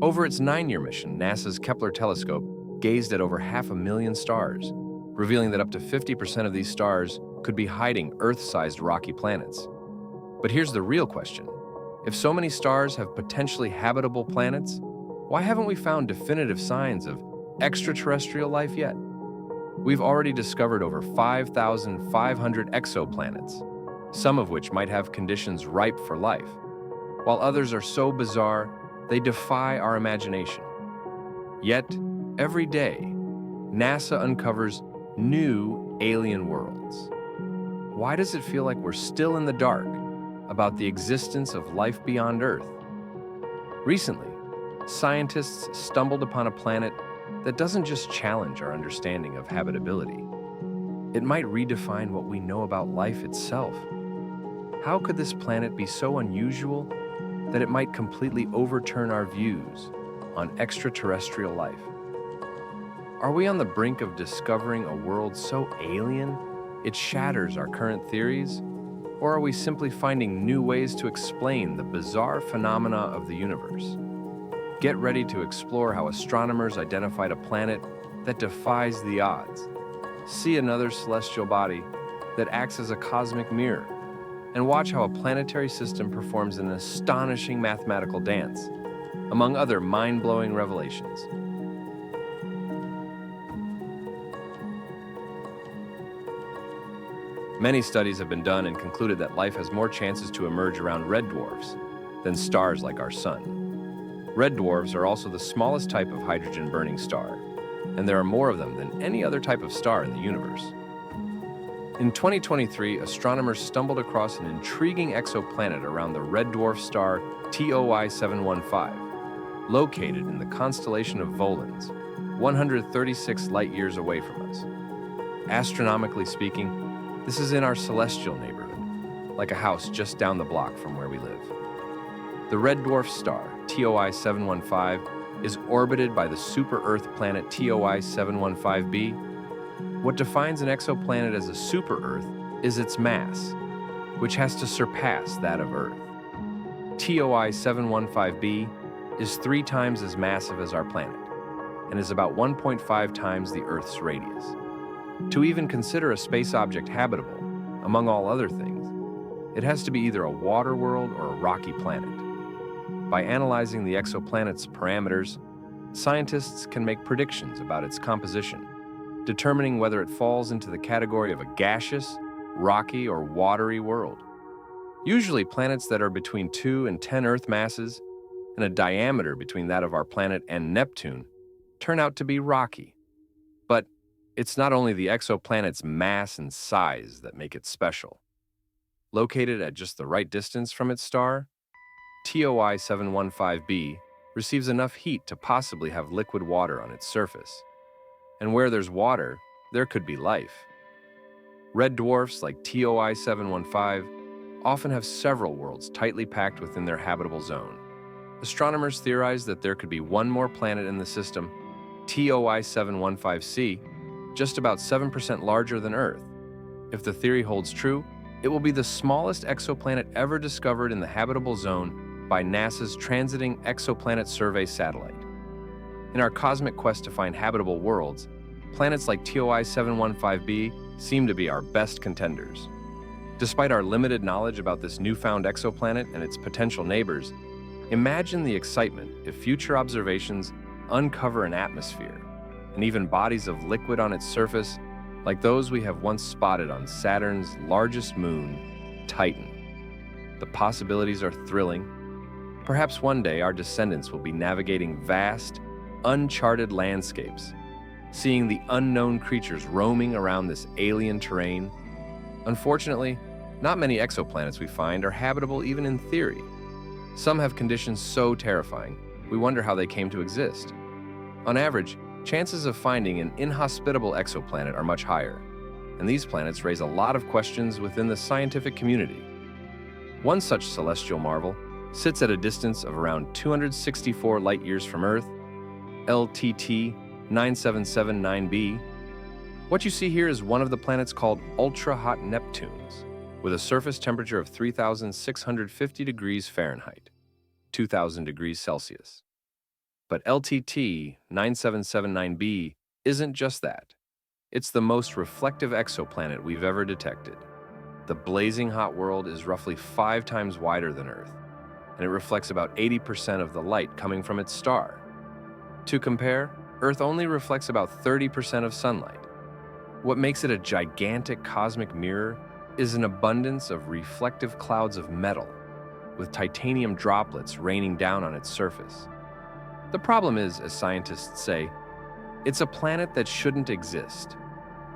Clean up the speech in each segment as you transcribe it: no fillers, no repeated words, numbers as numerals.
Over its 9-year mission, NASA's Kepler telescope gazed at over 500,000 stars, revealing that up to 50% of these stars could be hiding Earth-sized rocky planets. But here's the real question. If so many stars have potentially habitable planets, why haven't we found definitive signs of extraterrestrial life yet? We've already discovered over 5,500 exoplanets, some of which might have conditions ripe for life, while others are so bizarre they defy our imagination. Yet, every day, NASA uncovers new alien worlds. Why does it feel like we're still in the dark about the existence of life beyond Earth? Recently, scientists stumbled upon a planet that doesn't just challenge our understanding of habitability. It might redefine what we know about life itself. How could this planet be so unusual that it might completely overturn our views on extraterrestrial life? Are we on the brink of discovering a world so alien it shatters our current theories? Or are we simply finding new ways to explain the bizarre phenomena of the universe? Get ready to explore how astronomers identified a planet that defies the odds, see another celestial body that acts as a cosmic mirror, and watch how a planetary system performs an astonishing mathematical dance, among other mind-blowing revelations. Many studies have been done and concluded that life has more chances to emerge around red dwarfs than stars like our Sun. Red dwarfs are also the smallest type of hydrogen-burning star, and there are more of them than any other type of star in the universe. In 2023, astronomers stumbled across an intriguing exoplanet around the red dwarf star TOI 715, located in the constellation of Volans, 136 light-years away from us. Astronomically speaking, this is in our celestial neighborhood, like a house just down the block from where we live. The red dwarf star, TOI 715, is orbited by the super-Earth planet TOI 715b. What defines an exoplanet as a super-Earth is its mass, which has to surpass that of Earth. TOI 715b is 3 times as massive as our planet, and is about 1.5 times the Earth's radius. To even consider a space object habitable, among all other things, it has to be either a water world or a rocky planet. By analyzing the exoplanet's parameters, scientists can make predictions about its composition, determining whether it falls into the category of a gaseous, rocky, or watery world. Usually, planets that are between 2 and 10 Earth masses, and a diameter between that of our planet and Neptune, turn out to be rocky. But it's not only the exoplanet's mass and size that make it special. Located at just the right distance from its star, TOI 715b receives enough heat to possibly have liquid water on its surface. And where there's water, there could be life. Red dwarfs like TOI 715 often have several worlds tightly packed within their habitable zone. Astronomers theorize that there could be one more planet in the system, TOI 715c, just about 7% larger than Earth. If the theory holds true, it will be the smallest exoplanet ever discovered in the habitable zone by NASA's Transiting Exoplanet Survey satellite. In our cosmic quest to find habitable worlds, planets like TOI 715b seem to be our best contenders. Despite our limited knowledge about this newfound exoplanet and its potential neighbors, imagine the excitement if future observations uncover an atmosphere and even bodies of liquid on its surface like those we have once spotted on Saturn's largest moon, Titan. The possibilities are thrilling. Perhaps one day our descendants will be navigating vast, uncharted landscapes, seeing the unknown creatures roaming around this alien terrain. Unfortunately, not many exoplanets we find are habitable even in theory. Some have conditions so terrifying, we wonder how they came to exist. On average, chances of finding an inhospitable exoplanet are much higher, and these planets raise a lot of questions within the scientific community. One such celestial marvel sits at a distance of around 264 light-years from Earth, LTT 9779b. What you see here is one of the planets called ultra-hot Neptunes, with a surface temperature of 3,650 degrees Fahrenheit, 2,000 degrees Celsius. But LTT 9779b isn't just that. It's the most reflective exoplanet we've ever detected. The blazing hot world is roughly 5 times wider than Earth, and it reflects about 80% of the light coming from its star. To compare, Earth only reflects about 30% of sunlight. What makes it a gigantic cosmic mirror is an abundance of reflective clouds of metal, with titanium droplets raining down on its surface. The problem is, as scientists say, it's a planet that shouldn't exist.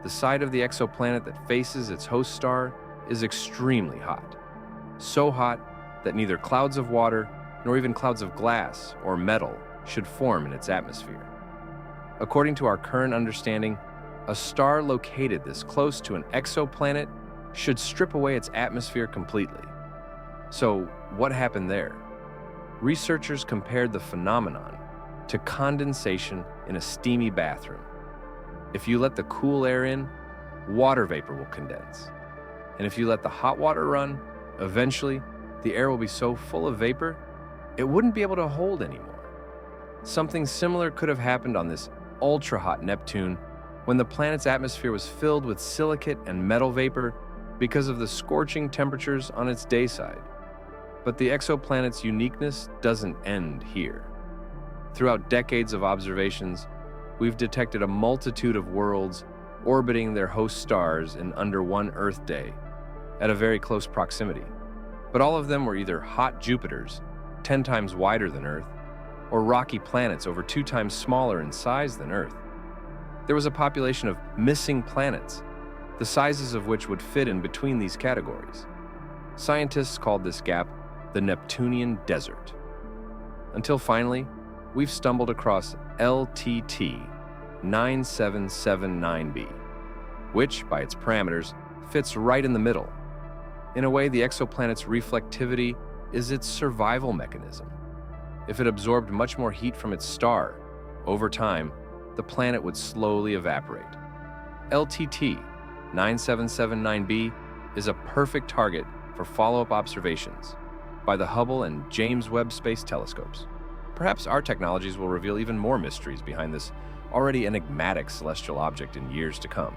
The side of the exoplanet that faces its host star is extremely hot. So hot that neither clouds of water nor even clouds of glass or metal should form in its atmosphere. According to our current understanding, a star located this close to an exoplanet should strip away its atmosphere completely. So, what happened there? Researchers compared the phenomenon to condensation in a steamy bathroom. If you let the cool air in, water vapor will condense. And if you let the hot water run, eventually, the air will be so full of vapor, it wouldn't be able to hold anymore. Something similar could have happened on this ultra-hot Neptune when the planet's atmosphere was filled with silicate and metal vapor because of the scorching temperatures on its day side. But the exoplanet's uniqueness doesn't end here. Throughout decades of observations, we've detected a multitude of worlds orbiting their host stars in under one Earth day, at a very close proximity. But all of them were either hot Jupiters, 10 times wider than Earth, or rocky planets over 2 times smaller in size than Earth. There was a population of missing planets, the sizes of which would fit in between these categories. Scientists called this gap the Neptunian Desert. Until finally, we've stumbled across LTT 9779b, which, by its parameters, fits right in the middle. In a way, the exoplanet's reflectivity is its survival mechanism. If it absorbed much more heat from its star, over time, the planet would slowly evaporate. LTT 9779b is a perfect target for follow-up observations by the Hubble and James Webb Space Telescopes. Perhaps our technologies will reveal even more mysteries behind this already enigmatic celestial object in years to come.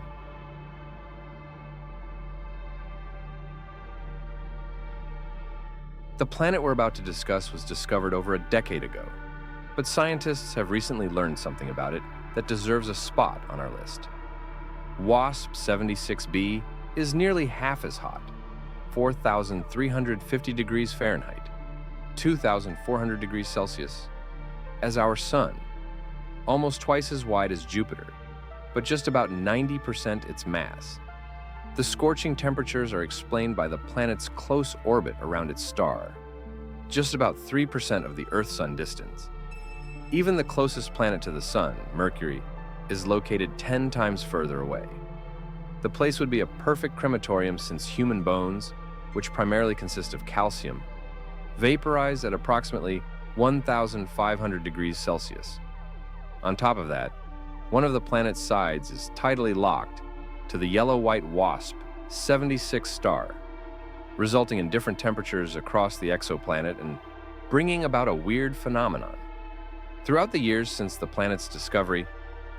The planet we're about to discuss was discovered over a decade ago, but scientists have recently learned something about it that deserves a spot on our list. WASP 76b is nearly half as hot, 4,350 degrees Fahrenheit, 2,400 degrees Celsius, as our Sun, almost twice as wide as Jupiter, but just about 90% its mass. The scorching temperatures are explained by the planet's close orbit around its star, just about 3% of the Earth-Sun distance. Even the closest planet to the Sun, Mercury, is located 10 times further away. The place would be a perfect crematorium since human bones, which primarily consist of calcium, vaporize at approximately 1,500 degrees Celsius. On top of that, one of the planet's sides is tidally locked to the yellow-white WASP 76 star, resulting in different temperatures across the exoplanet and bringing about a weird phenomenon. Throughout the years since the planet's discovery,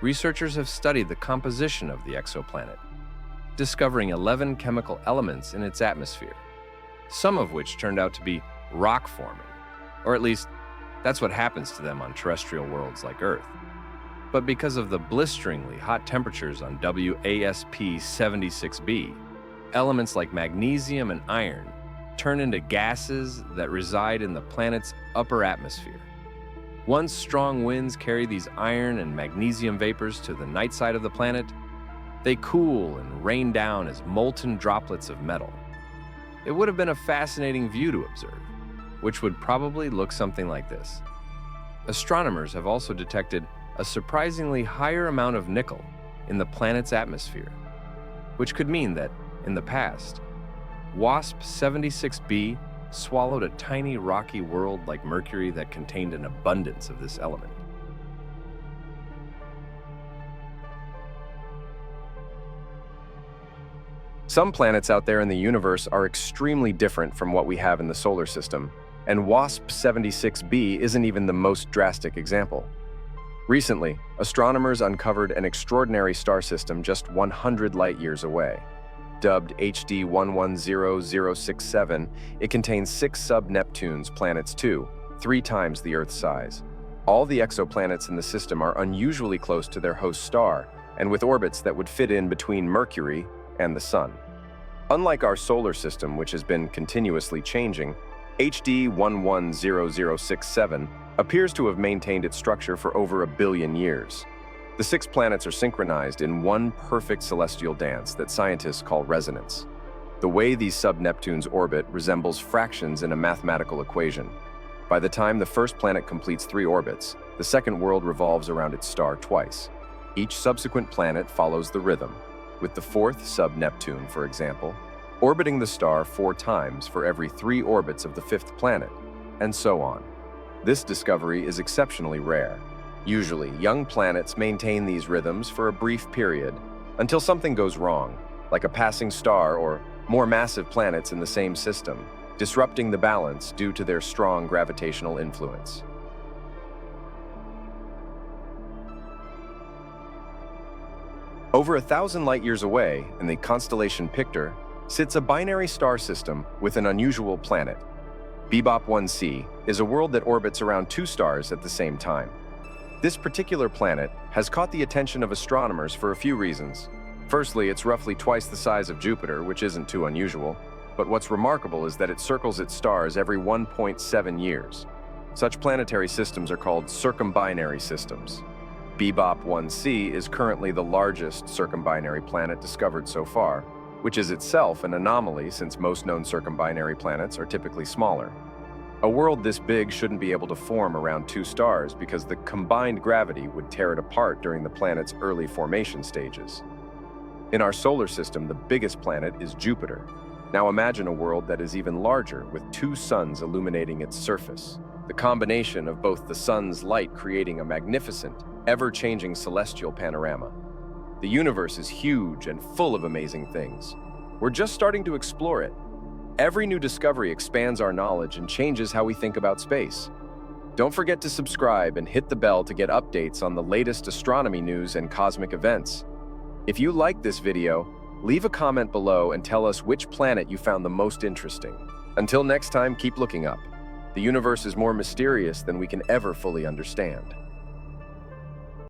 researchers have studied the composition of the exoplanet, discovering 11 chemical elements in its atmosphere, some of which turned out to be rock forming, or at least that's what happens to them on terrestrial worlds like Earth. But because of the blisteringly hot temperatures on WASP 76b, elements like magnesium and iron turn into gases that reside in the planet's upper atmosphere. Once strong winds carry these iron and magnesium vapors to the night side of the planet, they cool and rain down as molten droplets of metal. It would have been a fascinating view to observe, which would probably look something like this. Astronomers have also detected a surprisingly higher amount of nickel in the planet's atmosphere, which could mean that, in the past, WASP 76b swallowed a tiny rocky world like Mercury that contained an abundance of this element. Some planets out there in the universe are extremely different from what we have in the solar system, And WASP-76b isn't even the most drastic example. Recently, astronomers uncovered an extraordinary star system just 100 light-years away. Dubbed HD 110067, it contains 6 sub-Neptunes planets too, 3 times the Earth's size. All the exoplanets in the system are unusually close to their host star, and with orbits that would fit in between Mercury and the Sun. Unlike our solar system, which has been continuously changing, HD 110067 appears to have maintained its structure for over 1 billion years. The 6 planets are synchronized in one perfect celestial dance that scientists call resonance. The way these sub-Neptunes orbit resembles fractions in a mathematical equation. By the time the first planet completes 3 orbits, the second world revolves around its star twice. Each subsequent planet follows the rhythm, with the 4th sub-Neptune, for example, orbiting the star 4 times for every 3 orbits of the 5th planet, and so on. This discovery is exceptionally rare. Usually, young planets maintain these rhythms for a brief period until something goes wrong, like a passing star or more massive planets in the same system, disrupting the balance due to their strong gravitational influence. Over 1,000 light-years away, in the constellation Pictor, sits a binary star system with an unusual planet. Bebop 1c is a world that orbits around 2 stars at the same time. This particular planet has caught the attention of astronomers for a few reasons. Firstly, it's roughly twice the size of Jupiter, which isn't too unusual, but what's remarkable is that it circles its stars every 1.7 years. Such planetary systems are called circumbinary systems. Bebop 1c is currently the largest circumbinary planet discovered so far, which is itself an anomaly since most known circumbinary planets are typically smaller. A world this big shouldn't be able to form around 2 stars because the combined gravity would tear it apart during the planet's early formation stages. In our solar system, the biggest planet is Jupiter. Now imagine a world that is even larger, with 2 suns illuminating its surface. The combination of both the sun's light creating a magnificent, ever-changing celestial panorama. The universe is huge and full of amazing things. We're just starting to explore it. Every new discovery expands our knowledge and changes how we think about space. Don't forget to subscribe and hit the bell to get updates on the latest astronomy news and cosmic events. If you liked this video, leave a comment below and tell us which planet you found the most interesting. Until next time, keep looking up. The universe is more mysterious than we can ever fully understand.